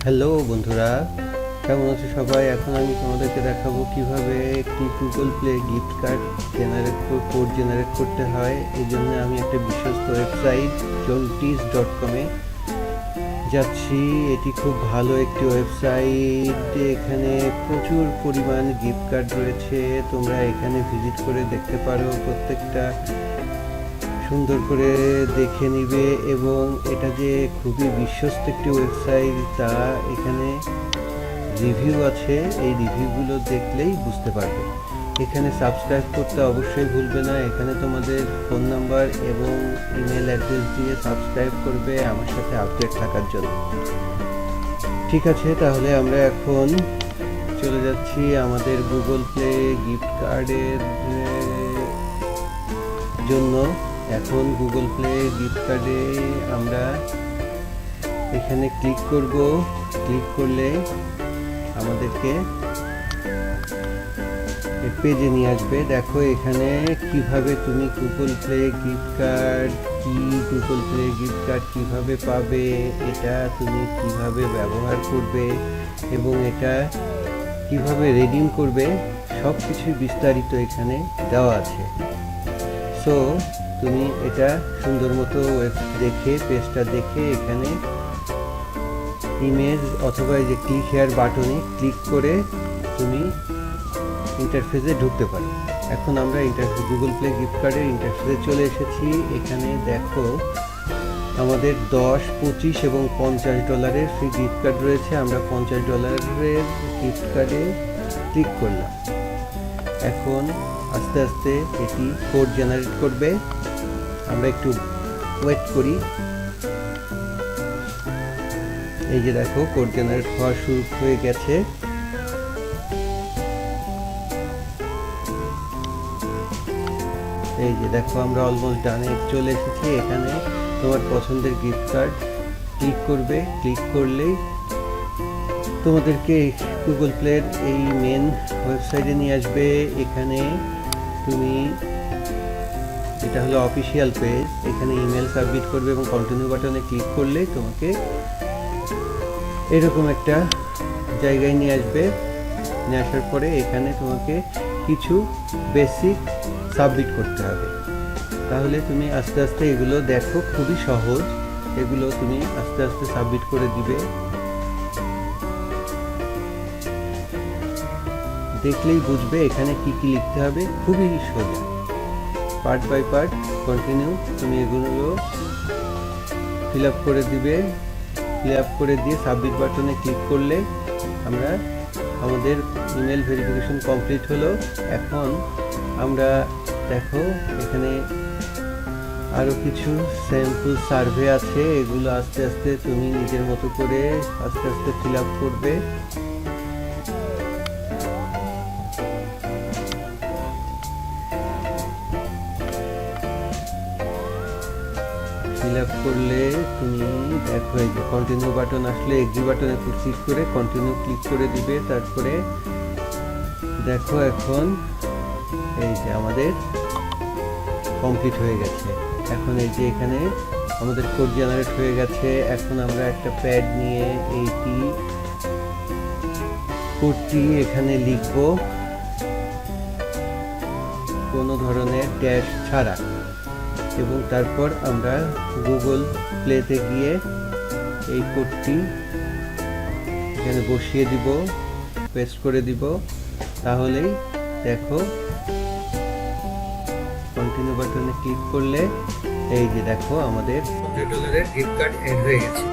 Hello বন্ধুরা, কেমন আছো সবাই? এখন আমি তোমাদেরকে দেখাবো কিভাবে একটি Google play gift card code generate করতে হয়। এই জন্য আমি একটা বিশ্বস্ত ওয়েবসাইট জলটিস.com-এ যাচ্ছি। এটি খুব ভালো একটি ওয়েবসাইট, এখানে প্রচুর পরিমাণ গিফট কার্ড রয়েছে। তোমরা এখানে ভিজিট করে দেখতে পারো, প্রত্যেকটা সুন্দর করে দেখে নিবে। এবং এটা যে খুবই বিশ্বস্ত একটি ওয়েবসাইট তা এখানে রিভিউ আছে, এই রিভিউগুলো দেখলেই বুঝতে পারবে। এখানে সাবস্ক্রাইব করতে অবশ্যই ভুলবে না। এখানে তোমাদের ফোন নাম্বার এবং ইমেল অ্যাড্রেস দিয়ে সাবস্ক্রাইব করবে আমার সাথে আপডেট থাকার জন্য। ঠিক আছে, তাহলে আমরা এখন চলে যাচ্ছি আমাদের গুগল প্লে গিফট কার্ডের জন্য। এখন গুগল প্লে গিফট কার্ডে আমরা এখানে ক্লিক করব। ক্লিক করলে আমাদেরকে পেজে নিয়ে আসবে। দেখো এখানে কিভাবে তুমি গুগল প্লে গিফট কার্ড কিভাবে পাবে, এটা তুমি কিভাবে ব্যবহার করবে এবং এটা কিভাবে রিডিম করবে, সব কিছুই বিস্তারিত এখানে দেওয়া আছে। সো তুমি এটা সুন্দর মতো দেখে, পেজটা দেখে এখানে ইমেজ অথবা এই যে ক্লিক হেয়ার বাটনে ক্লিক করে তুমি ইন্টারফেসে ঢুকতে পারো। এখন আমরা গুগল প্লে গিফট কার্ডের ইন্টারফেসে চলে এসেছি। এখানে দেখো আমাদের 10, 25 এবং $50 ফ্রি গিফট কার্ড রয়েছে। আমরা $50 গিফট কার্ডে ক্লিক করলাম। এখন আস্তে আস্তে এটি কোড জেনারেট করবে। আমরা একটু ওয়েট করি। এই যে দেখো কোড জেনারেট হওয়া শুরু হয়ে গেছে। এই যে দেখো আমরা অলমোস্ট ডানে চলে এসেছি। এখানে তোমার পছন্দের গিফট কার্ড ক্লিক করবে। ক্লিক করলেই তোমাদেরকে গুগল প্লের এই মেন ওয়েবসাইটে নিয়ে আসবে। এখানে তুমি, এটা হলো অফিসিয়াল পেজ, এখানে ইমেল সাবমিট করবে এবং কন্টিনিউ বাটনে ক্লিক করলে তোমাকে এরকম একটা জায়গায় নিয়ে আসবে। নিয়ে আসার পরে এখানে তোমাকে কিছু বেসিক সাবমিট করতে হবে। তাহলে তুমি আস্তে আস্তে এগুলো দেখো, খুবই সহজ, এগুলো তুমি আস্তে আস্তে সাবমিট করে দিবে। দেখলেই বুঝবে এখানে কি কি লিখতে হবে, খুবই সোজা। পার্ট বাই পার্ট কন্টিনিউ তুমি এগুলো ফিল আপ করে দিবে। ফিল আপ করে দিয়ে সাবমিট বাটনে ক্লিক করলে আমাদের ইমেল ভেরিফিকেশন কমপ্লিট হলো। এখন আমরা দেখো এখানে আরও কিছু স্যাম্পল সার্ভে আছে, এগুলো আস্তে আস্তে তুমি নিজের মতো করে আস্তে আস্তে ফিল আপ করবে। ফিল আপ করলে তুমি দেখো এই যে কন্টিনিউ বাটন আসলে এগ্রি বাটনে ক্লিক করে কন্টিনিউ ক্লিক করে দিবে। তারপরে দেখো এখন এই যে আমাদের কমপ্লিট হয়ে গেছে। এখন এই যে এখানে আমাদের কোড জেনারেট হয়ে গেছে। এখন আমরা একটা প্যাড নিয়ে এইটি কোডটি এখানে লিখব, কোনো ধরনের ড্যাশ ছাড়া। এবং তারপর আমরা গুগল প্লেতে গিয়ে এই কোডটি এখানে বসিয়ে দিব, পেস্ট করে দিব। তাহলেই দেখো কন্টিনিউ বাটনে ক্লিক করলে এই যে দেখো আমাদের $50 গিফট কার্ড এড হয়ে গেছে।